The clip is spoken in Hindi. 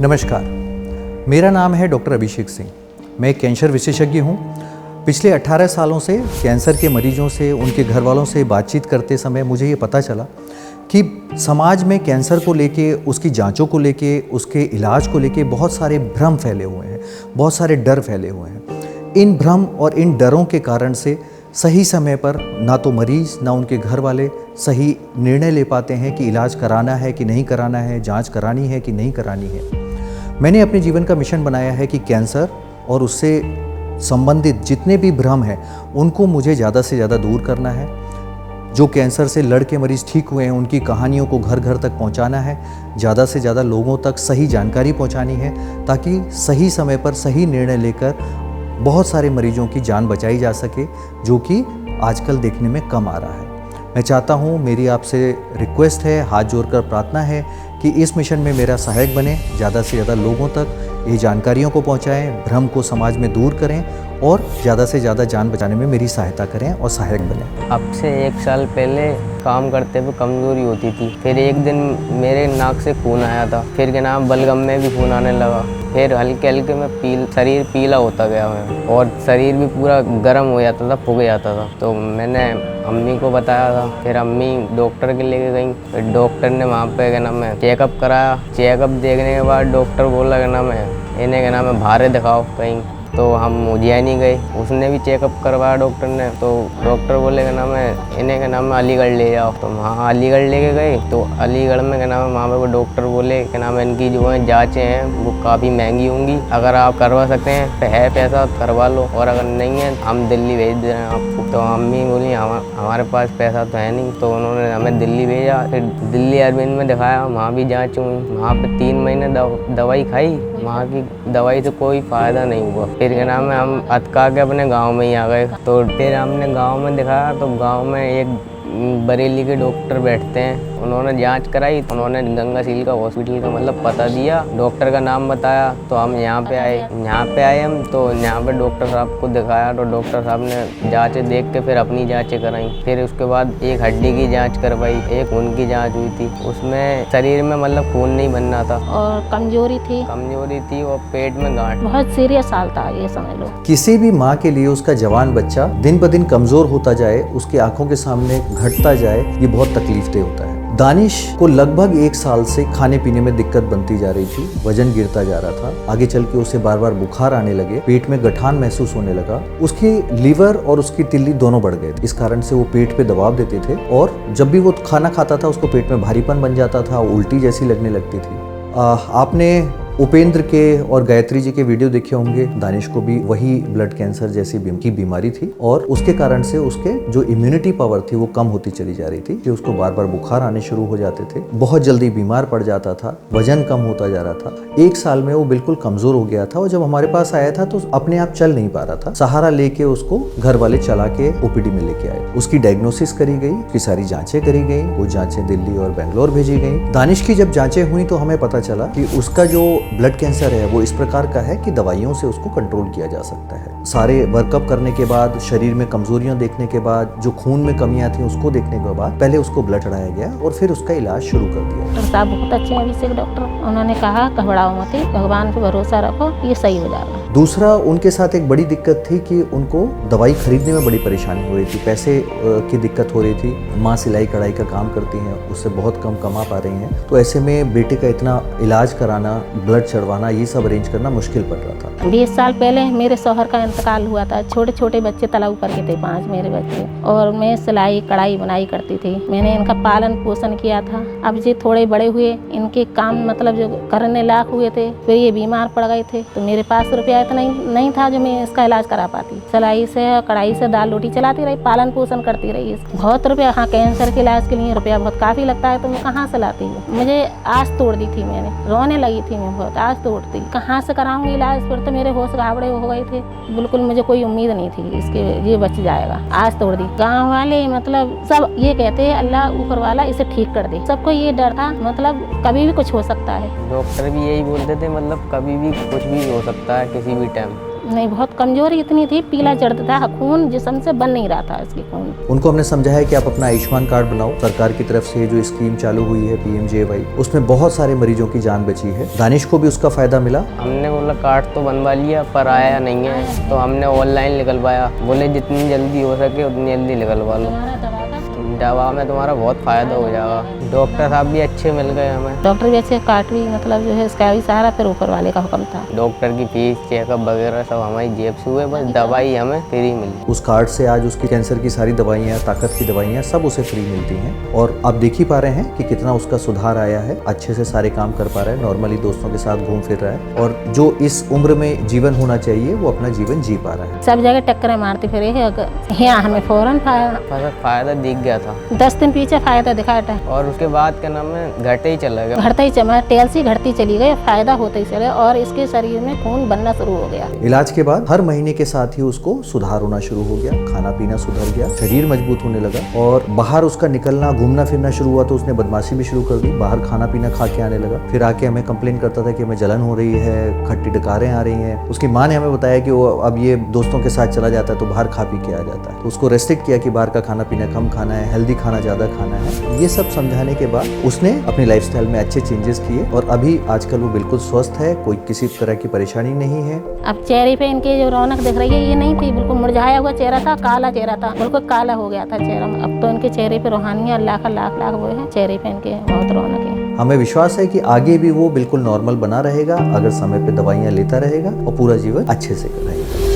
नमस्कार, मेरा नाम है डॉक्टर अभिषेक सिंह। मैं एक कैंसर विशेषज्ञ हूँ। पिछले 18 सालों से कैंसर के मरीजों से, उनके घर वालों से बातचीत करते समय मुझे ये पता चला कि समाज में कैंसर को लेके, उसकी जांचों को लेके, उसके इलाज को लेके बहुत सारे भ्रम फैले हुए हैं, बहुत सारे डर फैले हुए हैं। इन भ्रम और इन डरों के कारण से सही समय पर ना तो मरीज़ ना उनके घर वाले सही निर्णय ले पाते हैं कि इलाज कराना है कि नहीं कराना है, जांच करानी है कि नहीं करानी है। मैंने अपने जीवन का मिशन बनाया है कि कैंसर और उससे संबंधित जितने भी भ्रम हैं उनको मुझे ज़्यादा से ज़्यादा दूर करना है। जो कैंसर से लड़ के मरीज़ ठीक हुए हैं उनकी कहानियों को घर घर तक पहुंचाना है, ज़्यादा से ज़्यादा लोगों तक सही जानकारी पहुंचानी है ताकि सही समय पर सही निर्णय लेकर बहुत सारे मरीजों की जान बचाई जा सके, जो कि आजकल देखने में कम आ रहा है। मैं चाहता हूँ, मेरी आपसे रिक्वेस्ट है, हाथ जोड़कर प्रार्थना है कि इस मिशन में मेरा सहायक बने, ज़्यादा से ज़्यादा लोगों तक ये जानकारियों को पहुँचाएँ, भ्रम को समाज में दूर करें और ज़्यादा से ज़्यादा जान बचाने में मेरी सहायता करें और सहायक बने। अब से 1 साल पहले काम करते हुए कमज़ोरी होती थी। फिर एक दिन मेरे नाक से खून आया था, फिर के नाम बलगम में भी खून आने लगा। फिर हल्के हल्के में शरीर पीला होता गया है और शरीर भी पूरा गर्म हो जाता था, फूक जाता था। तो मैंने अम्मी को बताया था, फिर अम्मी डॉक्टर के लेके गई। फिर डॉक्टर ने वहाँ पे क्या नाम है चेकअप कराया। चेकअप देखने के बाद डॉक्टर बोला क्या नाम है इन्हें क्या नाम है बाहर दिखाओ कहीं। तो हम उज्जैनी गए, उसने भी चेकअप करवाया डॉक्टर ने। तो डॉक्टर बोले क्या नाम है इन्हें क्या नाम है अलीगढ़ ले जाओ। तो वहाँ अलीगढ़ लेके गए। तो अलीगढ़ में क्या नाम है वहाँ पे वो डॉक्टर बोले क्या नाम है इनकी जो है जाँचें हैं वो काफ़ी महंगी होंगी, अगर आप करवा सकते हैं तो है पैसा करवा लो, और अगर नहीं है हम दिल्ली भेज दे रहे हैं आपको। तो अम्मी बोली हमारे पास पैसा तो है नहीं। तो उन्होंने हमें दिल्ली भेजा। फिर दिल्ली अरविंद में दिखाया, वहाँ भी जाँच हुई। वहाँ पर 3 महीने दवाई खाई, वहाँ की दवाई से कोई फ़ायदा नहीं हुआ। फिर क्या नाम है हम अटका के अपने गांव में ही आ गए। तो फिर हमने गांव में दिखाया, तो गांव में एक बरेली के डॉक्टर बैठते हैं, उन्होंने जांच कराई। उन्होंने गंगासील का हॉस्पिटल का मतलब पता दिया, डॉक्टर का नाम बताया। तो हम यहाँ पे आए हम। तो यहाँ पे डॉक्टर साहब को दिखाया, तो डॉक्टर साहब ने जांचें देख के फिर अपनी जांचें कराई। फिर उसके बाद एक हड्डी की जांच करवाई, एक खून की जांच हुई थी। उसमें शरीर में मतलब खून नहीं बनना था और कमजोरी थी और पेट में गांठ। बहुत सीरियस हाल था, ये समझ लो। किसी भी माँ के लिए उसका जवान बच्चा दिन ब दिन कमज़ोर होता जाए, उसकी आंखों के सामने घटता जाए, ये बहुत तकलीफदेह होता है। दानिश को लगभग 1 साल से खाने पीने में दिक्कत बनती जा रही थी, वजन गिरता जा रहा था। आगे चल के उसे बार बार बुखार आने लगे, पेट में गठान महसूस होने लगा। उसकी लीवर और उसकी तिल्ली दोनों बढ़ गए थे। इस कारण से वो पेट पे दबाव देते थे और जब भी वो खाना खाता था उसको पेट में भारीपन बन जाता था, उल्टी जैसी लगने लगती थी। आपने उपेंद्र के और गायत्री जी के वीडियो देखे होंगे। दानिश को भी वही ब्लड कैंसर जैसी की बीमारी थी और उसके कारण से उसके जो इम्यूनिटी पावर थी वो कम होती चली जा रही थी कि उसको बार बार बुखार आने शुरू हो जाते थे, बहुत जल्दी बीमार पड़ जाता था, वजन कम होता जा रहा था। 1 साल में वो बिल्कुल कमजोर हो गया था और जब हमारे पास आया था तो अपने आप चल नहीं पा रहा था। सहारा लेके उसको घर वाले चला के ओपीडी में लेके आए। उसकी डायग्नोसिस करी गई, उसकी सारी जांचें करी गई। वो जांचें दिल्ली और बेंगलोर भेजी गई। दानिश की जब जांचें हुई तो हमें पता चला कि उसका जो ब्लड कैंसर है वो इस प्रकार का है कि दवाइयों से उसको कंट्रोल किया जा सकता है। सारे वर्कअप करने के बाद, शरीर में कमजोरियां देखने के बाद, जो खून में कमियां थी उसको देखने के बाद पहले उसको ब्लड चढ़ाया गया और फिर उसका इलाज शुरू कर दिया। डॉक्टर साहब बहुत अच्छे हैं, अभिषेक डॉक्टर। उन्होंने कहा घबराओ मत, भगवान पे भरोसा रखो, ये सही हो जाएगा। दूसरा, उनके साथ एक बड़ी दिक्कत थी कि उनको दवाई खरीदने में बड़ी परेशानी हो रही थी, पैसे की दिक्कत हो रही थी। माँ सिलाई कढ़ाई का काम करती हैं, उससे बहुत कम कमा पा रही हैं, तो ऐसे में बेटे का इतना इलाज कराना, ब्लड चढ़वाना, ये सब अरेंज करना मुश्किल पड़ रहा था। 20 साल पहले मेरे शौहर का इंतकाल हुआ था। छोटे छोटे बच्चे तलाऊ पर के थे, 5 मेरे बच्चे, और मैं सिलाई कढ़ाई बुनाई करती थी। मैंने इनका पालन पोषण किया था। अब ये थोड़े बड़े हुए, इनके काम मतलब जो करने लायक हुए थे, फिर ये बीमार पड़ गए थे। तो मेरे पास रुपया इतना नहीं था जो मैं इसका इलाज करा पाती। सिलाई से कढ़ाई से दाल रोटी चलाती रही, पालन पोषण करती रही। बहुत रुपया, हाँ, कैंसर के इलाज के लिए रुपया बहुत काफ़ी लगता है, तो मैं कहाँ से लाती हूँ। मुझे आस तोड़ दी थी, मैंने रोने लगी थी, मैं बहुत आस तोड़ती, कहाँ से कराऊंगी इलाज। फिर तो मेरे होश गावड़े हो गए थे, बिल्कुल मुझे कोई उम्मीद नहीं थी इसके ये बच जाएगा। आस तोड़ दी। गाँव वाले मतलब सब ये कहते हैं अल्लाह ऊपर वाला इसे ठीक कर दे। सबको ये डर था, मतलब कभी भी कुछ हो सकता है। डॉक्टर भी यही बोलते थे, मतलब कभी भी कुछ भी हो सकता है, किसी भी टाइम। नहीं, बहुत कमजोरी इतनी थी, पीला जड़ता था, खून जिस्म से बन नहीं रहा था इसकी खून। उनको हमने समझाया कि आप अपना आयुष्मान कार्ड बनाओ। सरकार की तरफ से जो स्कीम चालू हुई है PMJY, उसमें बहुत सारे मरीजों की जान बची है। दानिश को भी उसका फायदा मिला। हमने बोला कार्ड तो बनवा लिया पर आया नहीं है, तो हमने ऑनलाइन निकलवाया। बोले जितनी जल्दी हो सके उतनी जल्दी निकलवा लो, दवा में तुम्हारा बहुत फायदा हो जाएगा। डॉक्टर साहब भी अच्छे मिल गए हमें, डॉक्टर भी अच्छे, कार्ड भी मतलब जो है इसका भी सहारा फिर ऊपर वाले का हुक्म था। डॉक्टर की फीस चेकअप वगैरह सब हमारी जेब से हुए, बस दवाई हमें फ्री मिली। उस कार्ड से आज उसकी कैंसर की सारी दवाइयाँ, ताकत की दवाइयाँ सब उसे फ्री मिलती हैं। और आप देख ही पा रहे हैं कि कितना उसका सुधार आया है, अच्छे से सारे काम कर पा रहा है, नॉर्मली दोस्तों के साथ घूम फिर रहा है, और जो इस उम्र में जीवन होना चाहिए वो अपना जीवन जी पा रहा है। सब जगह टक्करें मारती फिरे है, यहाँ हमें फौरन फायदा दिख गया था, 10 दिन पीछे फायदा दिखाया था, और उसके बाद क्या नाम है घटे ही चला गया। घटते ही चमा TLC घटती चली गई, फायदा होते ही चले, और इसके शरीर में खून बनना शुरू हो गया। इलाज के बाद हर महीने के साथ ही उसको सुधार होना शुरू हो गया, खाना पीना सुधर गया, शरीर मजबूत होने लगा, और बाहर उसका निकलना घूमना फिरना शुरू हुआ तो उसने बदमाशी भी शुरू कर दी, बाहर खाना पीना खा के आने लगा। फिर आके हमें कंप्लेन करता था कि हमें जलन हो रही है, खट्टी डकारें आ रही हैं। उसकी माँ ने हमें बताया कि वो अब ये दोस्तों के साथ चला जाता है तो बाहर खा पी के आ जाता है, तो उसको रेस्ट्रिक्ट किया कि बाहर का खाना पीना कम खाना है, हेल्दी खाना ज़्यादा खाना है। ये सब समझाने के बाद उसने अपनी लाइफस्टाइल में अच्छे चेंजेस किए, और अभी आजकल वो बिल्कुल स्वस्थ है, कोई किसी तरह की परेशानी नहीं है। अब चेहरे पे इनके जो रौनक दिख रही है ये नहीं थी, बिल्कुल मुरझाया हुआ चेहरा था, काला चेहरा था, बिल्कुल काला हो गया था चेहरा। अब तो इनके चेहरे पे रूहानियां लाख लाख लाख वो है, चेहरे पे इनके बहुत रौनक है। हमें विश्वास है कि आगे भी वो बिल्कुल नॉर्मल बना रहेगा अगर समय पे दवाइयाँ लेता रहेगा और पूरा जीवन अच्छे से रहेगा।